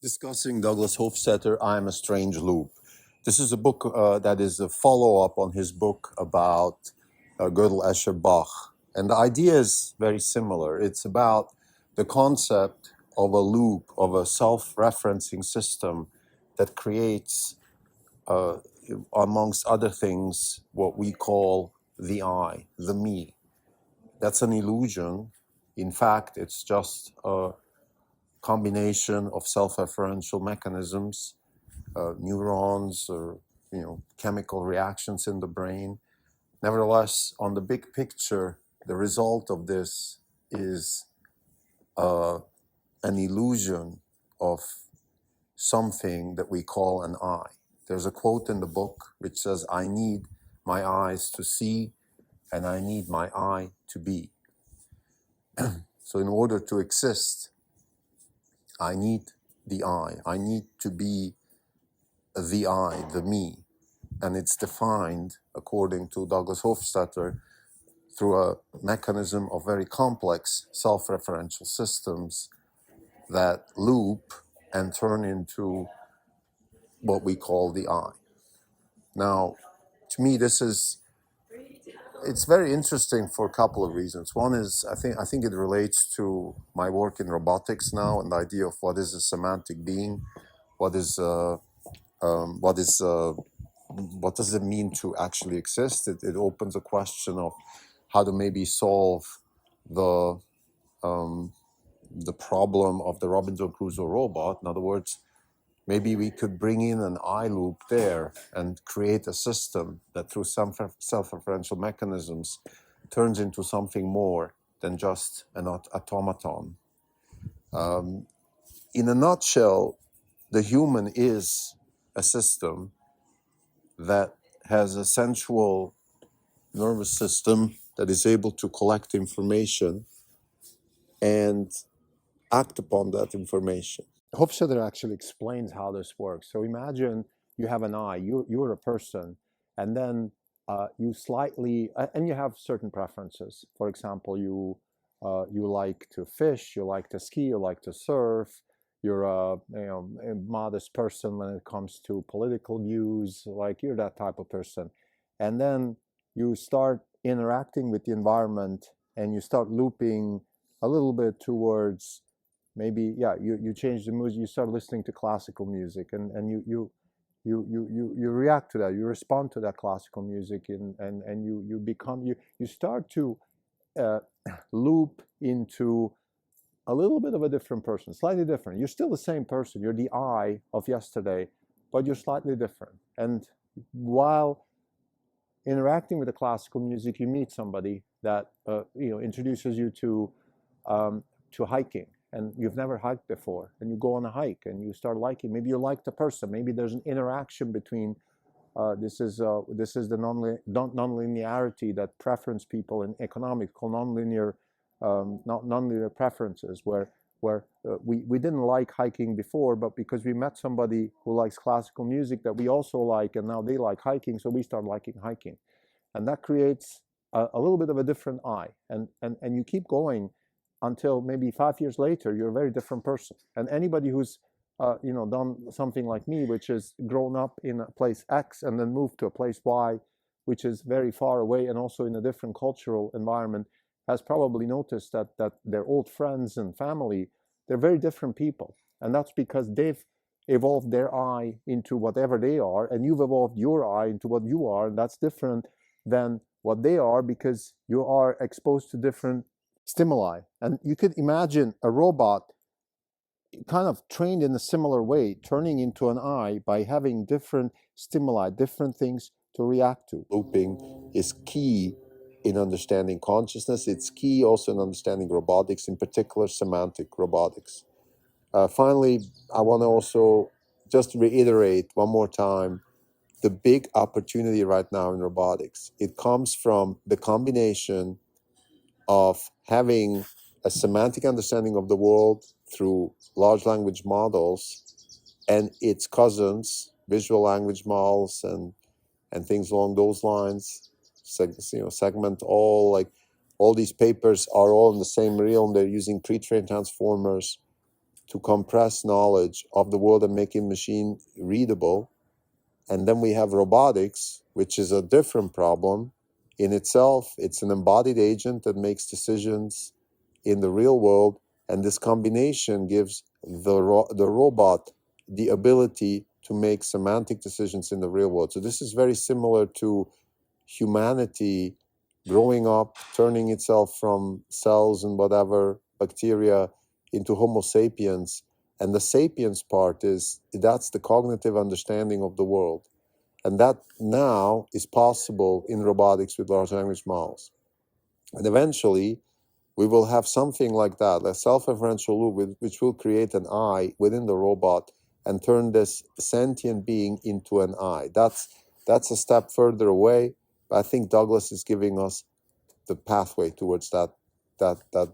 discussing Douglas Hofstadter, I Am a Strange Loop. This is a book that is a follow-up on his book about Gödel, Escher, Bach. And the idea is very similar. It's about the concept of a loop, of a self-referencing system that creates, amongst other things, what we call the I, the me. That's an illusion. In fact, it's just a combination of self-referential mechanisms, neurons or chemical reactions in the brain. Nevertheless, on the big picture, the result of this is an illusion of something that we call an I. There's a quote in the book which says, "I need my eyes to see and I need my I to be." So in order to exist, I need the I. I need to be the I, the me. And it's defined, according to Douglas Hofstadter, through a mechanism of very complex self-referential systems that loop and turn into what we call the I. Now, to me, it's very interesting for a couple of reasons. One is, I think it relates to my work in robotics now and the idea of what is a semantic being, what does it mean to actually exist? It opens a question of how to maybe solve the problem of the Robinson Crusoe robot. In other words, maybe we could bring in an I loop there and create a system that through some self-referential mechanisms turns into something more than just an automaton. In a nutshell, the human is a system that has a central nervous system that is able to collect information and act upon that information. Hofstadter actually explains how this works. So imagine you have an I, you're a person, and then you slightly, and you have certain preferences. For example, you like to fish, you like to ski, you like to surf. You're a modest person when it comes to political views, like you're that type of person. And then you start interacting with the environment and you start looping a little bit towards maybe, you change the music, you start listening to classical music and you react to that, you respond to that classical music and you start to loop into a little bit of a different person, slightly different. You're still the same person. You're the I of yesterday, but you're slightly different. And while interacting with the classical music, you meet somebody that introduces you to hiking, and you've never hiked before, and you go on a hike and you start liking. Maybe you like the person. Maybe there's an interaction between. This is the nonlinearity that preference people in economics call nonlinear preferences, where we didn't like hiking before, but because we met somebody who likes classical music that we also like, and now they like hiking, so we start liking hiking, and that creates a little bit of a different I, and you keep going until maybe 5 years later you're a very different person. And anybody who's done something like me, which is grown up in a place X and then moved to a place Y, which is very far away and also in a different cultural environment, has probably noticed that their old friends and family, they're very different people. And that's because they've evolved their I into whatever they are, and you've evolved your I into what you are, and that's different than what they are because you are exposed to different stimuli. And you could imagine a robot kind of trained in a similar way, turning into an I by having different stimuli, different things to react to. Looping is key in understanding consciousness. It's key also in understanding robotics, in particular semantic robotics. Finally, I want to also just reiterate one more time the big opportunity right now in robotics. It comes from the combination of having a semantic understanding of the world through large language models and its cousins, visual language models and things along those lines. Segment all these papers are all in the same realm. They're using pre-trained transformers. to compress knowledge of the world and making machine readable. And then we have robotics, which is a different problem in itself. It's an embodied agent that makes decisions in the real world, and this combination gives the robot the ability to make semantic decisions in the real world. So this is very similar to humanity growing up, turning itself from cells and whatever, bacteria, into Homo sapiens. And the sapiens part that's the cognitive understanding of the world. And that now is possible in robotics with large language models. And eventually, we will have something like that, a self-referential loop, which will create an I within the robot and turn this sentient being into an I. That's a step further away, but I think Douglas is giving us the pathway towards that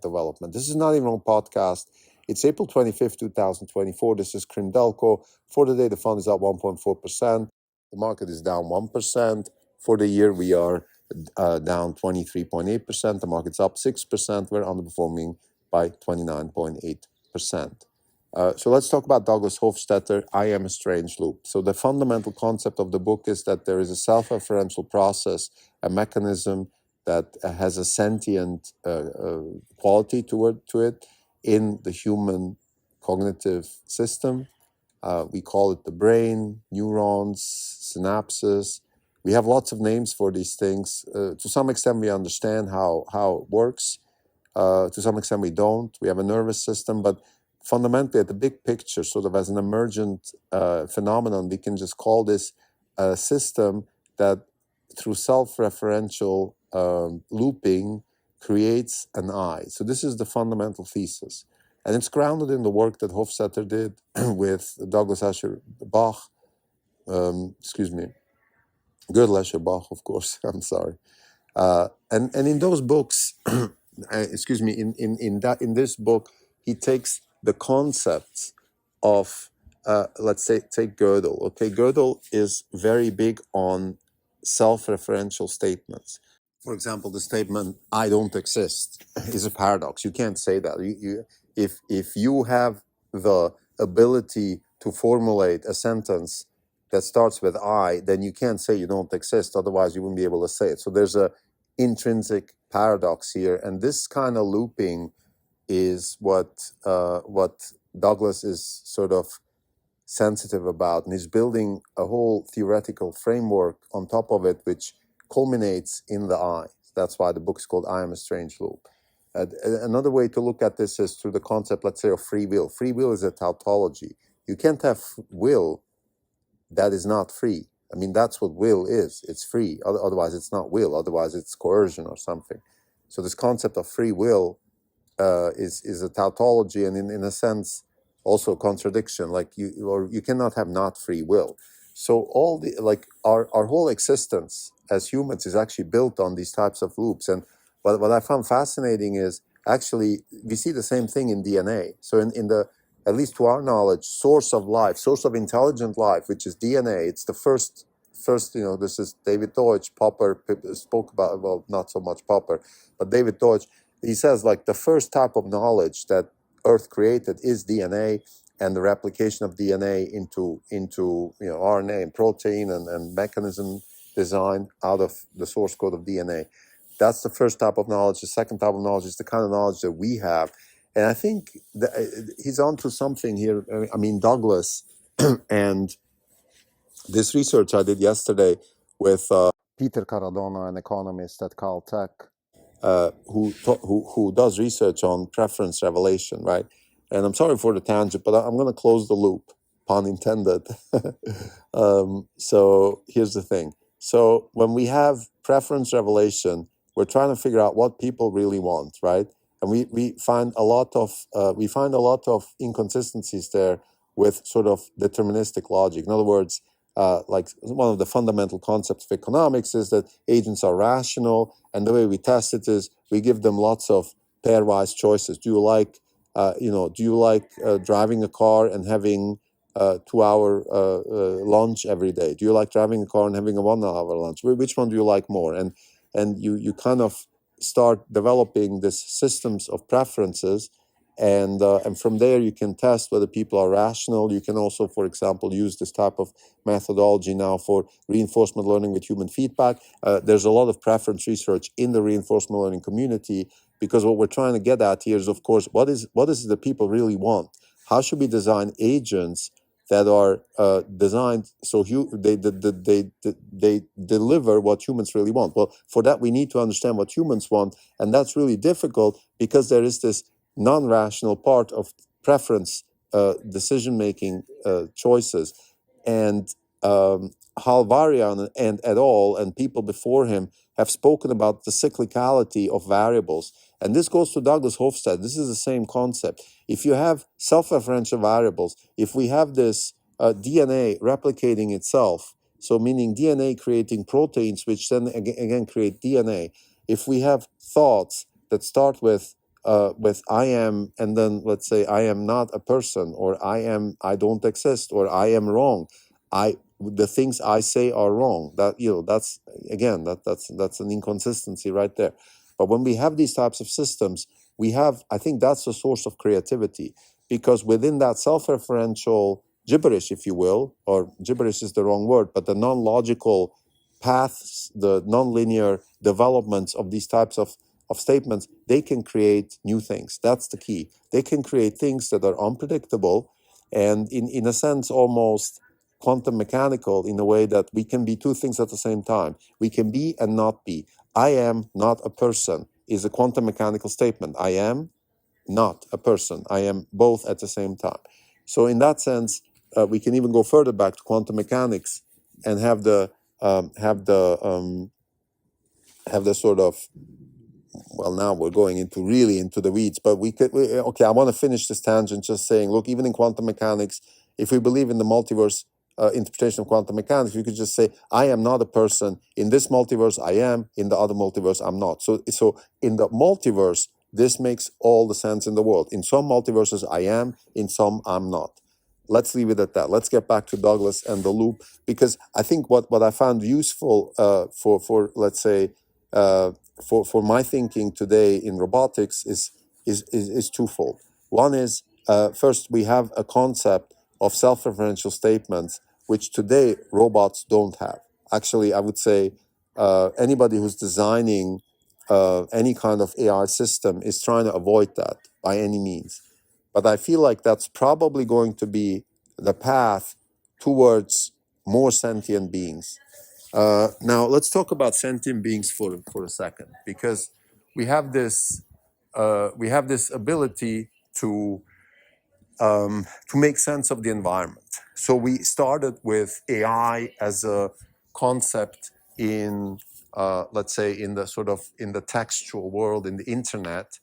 development. This is not even on podcast. It's April 25th, 2024. This is Krimdelko. For the day, the fund is up 1.4%. The market is down 1%. For the year, we are down 23.8%. The market's up 6%. We're underperforming by 29.8%. So let's talk about Douglas Hofstadter, I Am a Strange Loop. So the fundamental concept of the book is that there is a self-referential process, a mechanism that has a sentient quality to it in the human cognitive system. We call it the brain, neurons, synapses. We have lots of names for these things. To some extent, we understand how it works. To some extent, we don't. We have a nervous system, but fundamentally, at the big picture, sort of as an emergent phenomenon, we can just call this a system that, through self-referential looping, creates an I. So this is the fundamental thesis. And it's grounded in the work that Hofstadter did with Douglas Asher Bach, Gödel Asher Bach, of course, I'm sorry. And in those books, in this book, he takes the concepts of, let's say, take Gödel. Okay, Gödel is very big on self-referential statements. For example, the statement "I don't exist" is a paradox. You can't say that. If you have the ability to formulate a sentence that starts with "I," then you can't say you don't exist. Otherwise, you wouldn't be able to say it. So there's a intrinsic paradox here, and this kind of looping is what Douglas is sort of sensitive about, and he's building a whole theoretical framework on top of it, which culminates in the I. That's why the book is called I Am a Strange Loop. Another way to look at this is through the concept, let's say, of free will. Free will is a tautology. You can't have will that is not free. I mean, that's what will is. It's free. Otherwise, it's not will. Otherwise, it's coercion or something. So this concept of free will is a tautology, and in a sense also a contradiction. Like you cannot have not free will. So all the our whole existence as humans is actually built on these types of loops. And what I found fascinating is actually we see the same thing in DNA. So in the, at least to our knowledge, source of life, source of intelligent life, which is DNA. It's the first, this is David Deutsch. Popper spoke about, well, not so much Popper, but David Deutsch. He says, like, the first type of knowledge that Earth created is DNA, and the replication of DNA into RNA and protein and mechanism design out of the source code of DNA. That's the first type of knowledge. The second type of knowledge is the kind of knowledge that we have. And I think he's onto something here. I mean, Douglas and this research I did yesterday with Peter Caradona, an economist at Caltech, who does research on preference revelation, right? And I'm sorry for the tangent, but I'm going to close the loop, pun intended. So here's the thing. So when we have preference revelation, we're trying to figure out what people really want, right? And we find a lot of inconsistencies there with sort of deterministic logic. In other words, like one of the fundamental concepts of economics is that agents are rational, and the way we test it is we give them lots of pairwise choices. Do you like driving a car and having a 2-hour lunch every day? Do you like driving a car and having a 1-hour lunch? Which one do you like more? And you kind of start developing these systems of preferences, and from there you can test whether people are rational. You can also, for example, use this type of methodology now for reinforcement learning with human feedback. There's a lot of preference research in the reinforcement learning community, because what we're trying to get at here is, of course, what is it the people really want? How should we design agents that are designed so they deliver what humans really want? Well, for that we need to understand what humans want, and that's really difficult because there is this non-rational part of preference decision-making choices. And Halvarian and et al. And people before him have spoken about the cyclicality of variables. And this goes to Douglas Hofstadter. This is the same concept. If you have self-referential variables, if we have this DNA replicating itself, so meaning DNA creating proteins, which then again create DNA. If we have thoughts that start with I am, and then let's say I am not a person, or I don't exist, or I am wrong. The things I say are wrong. That, that's again, that's an inconsistency right there. But when we have these types of systems, I think that's the source of creativity, because within that self-referential gibberish, if you will, or gibberish is the wrong word, but the non-logical paths, the non-linear developments of these types of statements, they can create new things. That's the key. They can create things that are unpredictable and in a sense almost quantum mechanical, in a way that we can be two things at the same time. We can be and not be. I am not a person is a quantum mechanical statement. I am not a person. I am both at the same time. So in that sense, we can even go further back to quantum mechanics and have the sort of, well, now we're going really into the weeds, but okay, I want to finish this tangent just saying, look, even in quantum mechanics, if we believe in the multiverse interpretation of quantum mechanics, we could just say, I am not a person. In this multiverse, I am. In the other multiverse, I'm not. So in the multiverse, this makes all the sense in the world. In some multiverses, I am. In some, I'm not. Let's leave it at that. Let's get back to Douglas and the loop, because I think what I found useful for let's say, for my thinking today in robotics is twofold. One is, first, we have a concept of self-referential statements, which today robots don't have. Actually, I would say anybody who's designing any kind of AI system is trying to avoid that by any means. But I feel like that's probably going to be the path towards more sentient beings. Now, let's talk about sentient beings for a second, because we have this ability to make sense of the environment. So we started with AI as a concept in, let's say, in the textual world, in the internet.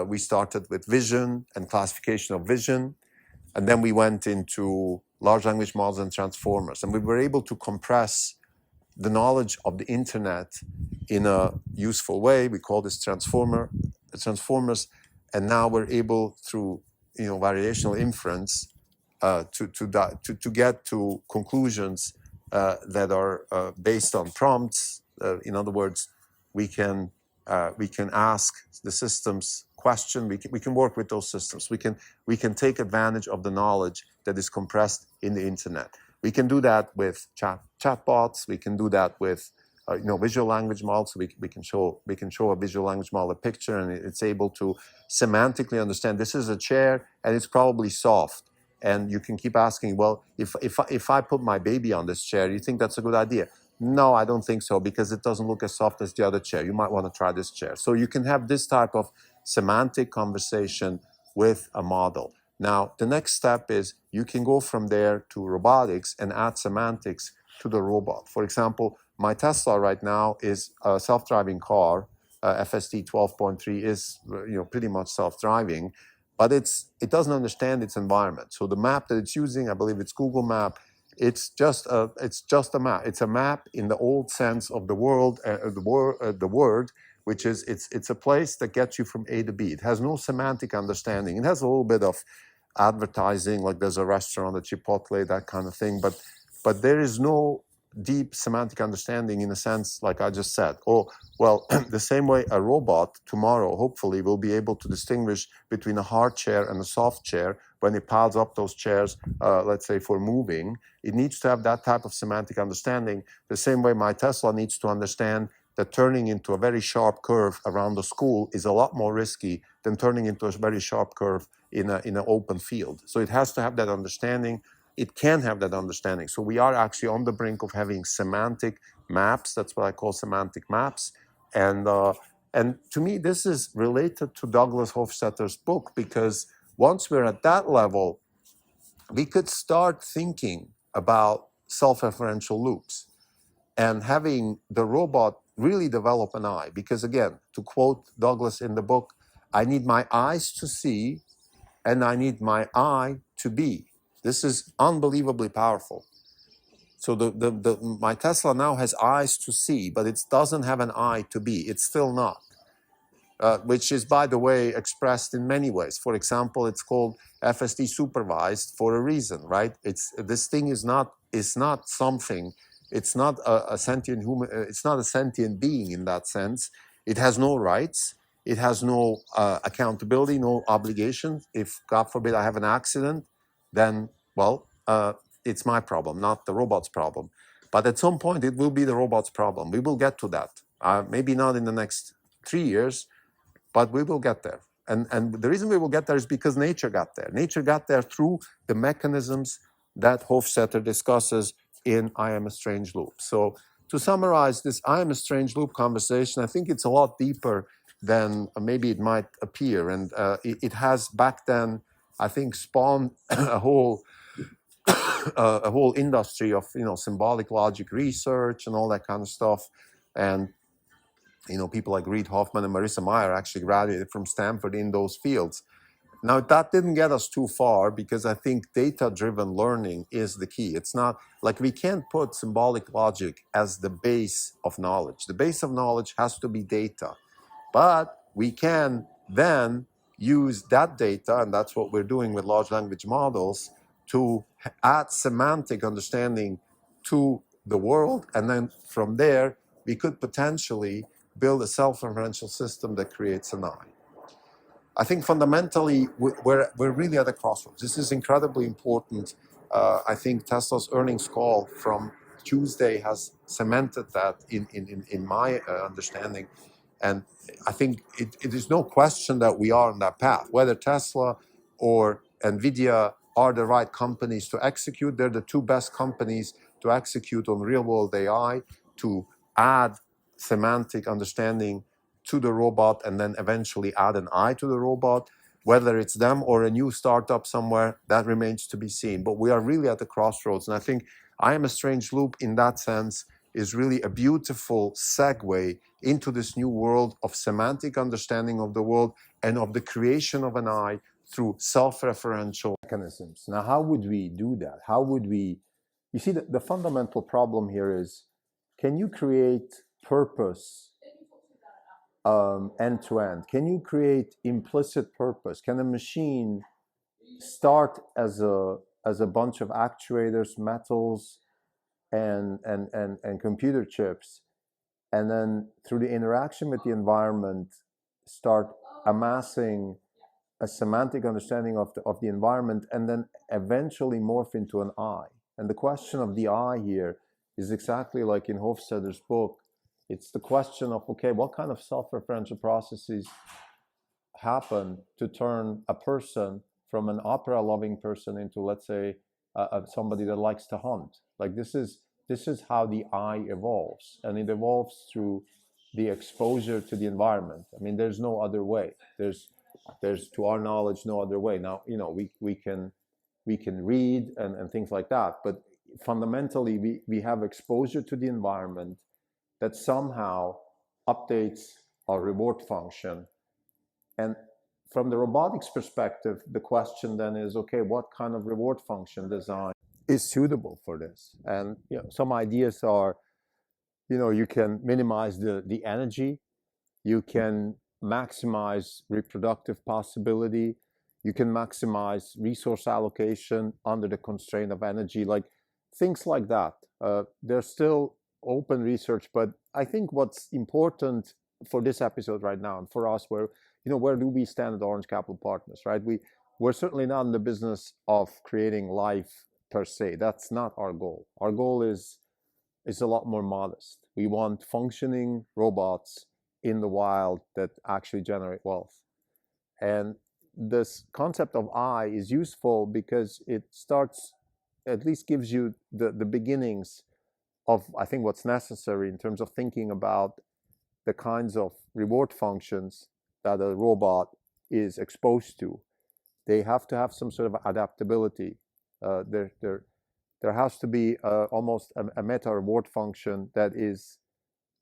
We started with vision and classification of vision, and then we went into large language models and transformers, and we were able to compress the knowledge of the internet in a useful way. We call this transformers, and now we're able, through variational inference, to get to conclusions that are based on prompts. In other words, we can ask the systems question. We can work with those systems. We can take advantage of the knowledge that is compressed in the internet. We can do that with chatbots. We can do that with visual language models. We can show a visual language model a picture, and it's able to semantically understand this is a chair and it's probably soft. And you can keep asking, well, if I put my baby on this chair, you think that's a good idea? No, I don't think so, because it doesn't look as soft as the other chair. You might want to try this chair. So you can have this type of semantic conversation with a model. Now, the next step is you can go from there to robotics and add semantics to the robot. For example, my Tesla right now is a self-driving car. FSD 12.3 is pretty much self-driving, but it doesn't understand its environment. So the map that it's using, I believe it's Google Map. It's just a map. It's a map in the old sense of the word, which is it's a place that gets you from A to B. It has no semantic understanding. It has a little bit of advertising, like there's a restaurant, a Chipotle, that kind of thing, but there is no deep semantic understanding in a sense, like I just said. Oh, well, the same way a robot tomorrow hopefully will be able to distinguish between a hard chair and a soft chair when it piles up those chairs, let's say for moving. It needs to have that type of semantic understanding. The same way my Tesla needs to understand that turning into a very sharp curve around the school is a lot more risky than turning into a very sharp curve in an open field. So it has to have that understanding. It can have that understanding. So we are actually on the brink of having semantic maps. That's what I call semantic maps. And to me, this is related to Douglas Hofstadter's book, because once we're at that level, we could start thinking about self-referential loops and having the robot really develop an eye. Because again, to quote Douglas in the book, I need my eyes to see and I need my eye to be. This is unbelievably powerful. So my Tesla now has eyes to see, but it doesn't have an eye to be. It's still not. Which is, by the way, expressed in many ways. For example, it's called FSD supervised for a reason, right? This thing is not something. It's not a sentient human. It's not a sentient being in that sense. It has no rights. It has no accountability, no obligation. If God forbid I have an accident, then well, it's my problem, not the robot's problem. But at some point, it will be the robot's problem. We will get to that. Maybe not in the next 3 years. But we will get there. And the reason we will get there is because nature got there. Nature got there through the mechanisms that Hofstadter discusses in I Am a Strange Loop. So to summarize this I Am a Strange Loop conversation, I think it's a lot deeper than maybe it might appear. And it has back then, I think, spawned a whole industry of symbolic logic research and all that kind of stuff. And people like Reid Hoffman and Marissa Mayer actually graduated from Stanford in those fields. Now, that didn't get us too far because I think data-driven learning is the key. It's not like we can't put symbolic logic as the base of knowledge. The base of knowledge has to be data. But we can then use that data, and that's what we're doing with large language models, to add semantic understanding to the world. And then from there, we could potentially build a self-referential system that creates an eye. I think fundamentally, we're really at a crossroads. This is incredibly important. I think Tesla's earnings call from Tuesday has cemented that in my understanding. And I think it is no question that we are on that path. Whether Tesla or NVIDIA are the right companies to execute, they're the two best companies to execute on real-world AI, to add semantic understanding to the robot and then eventually add an eye to the robot. Whether it's them or a new startup somewhere, that remains to be seen. But we are really at the crossroads. And I think I Am a Strange Loop in that sense is really a beautiful segue into this new world of semantic understanding of the world and of the creation of an eye through self-referential mechanisms. Now, how would we do that? How would we... You see, the fundamental problem here is, can you create purpose end-to-end? Can you create implicit purpose? Can a machine start as a bunch of actuators, metals, and computer chips, and then through the interaction with the environment start amassing a semantic understanding of the environment, and then eventually morph into an eye? And the question of the eye here is exactly like in Hofstadter's book. It's the question of, okay, what kind of self-referential processes happen to turn a person from an opera-loving person into, let's say, somebody that likes to hunt? Like this is how the eye evolves, and it evolves through the exposure to the environment. I mean, there's no other way. There's to our knowledge no other way. Now, we can read and things like that, but fundamentally we have exposure to the environment that somehow updates our reward function. And from the robotics perspective, the question then is, okay, what kind of reward function design is suitable for this? And some ideas are, you can minimize the energy, you can maximize reproductive possibility, you can maximize resource allocation under the constraint of energy. Like things like that. There's still open research, but I think what's important for this episode right now and for us, where do we stand at Orange Capital Partners, right? We're certainly not in the business of creating life per se. That's not our goal. Our goal is a lot more modest. We want functioning robots in the wild that actually generate wealth. And this concept of I is useful because it starts, at least gives you the beginnings of, I think, what's necessary in terms of thinking about the kinds of reward functions that a robot is exposed to. They have to have some sort of adaptability. There has to be almost a meta reward function that is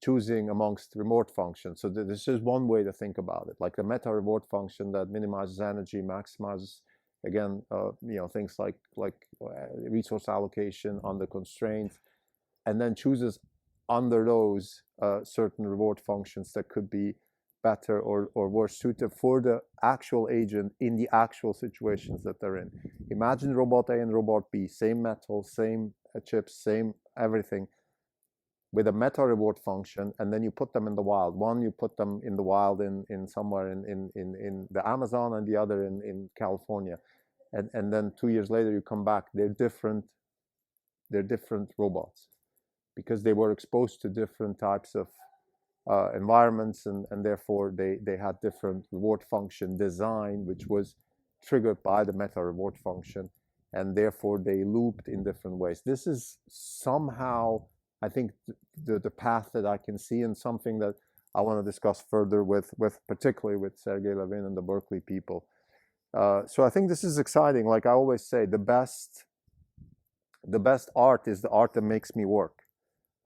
choosing amongst reward functions. So this is one way to think about it, like the meta reward function that minimizes energy, maximizes, again, things like resource allocation under constraints, and then chooses under those certain reward functions that could be better or worse suited for the actual agent in the actual situations that they're in. Imagine robot A and robot B, same metal, same chips, same everything, with a meta reward function, and then you put them in the wild. One, you put them in the wild in somewhere in the Amazon, and the other in California. And then 2 years later you come back, they're different robots, because they were exposed to different types of environments, and therefore they had different reward function design, which was triggered by the meta reward function, and therefore they looped in different ways. This is somehow, I think, the path that I can see, and something that I want to discuss further with particularly with Sergey Levin and the Berkeley people. So I think this is exciting. Like I always say, the best art is the art that makes me work.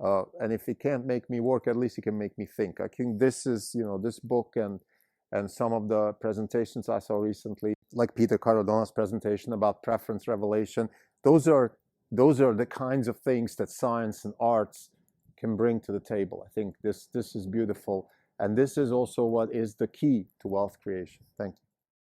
And if it can't make me work, at least it can make me think. I think this is, this book and some of the presentations I saw recently, like Peter Caradona's presentation about preference revelation, those are the kinds of things that science and arts can bring to the table. I think this is beautiful, and this is also what is the key to wealth creation. Thank you.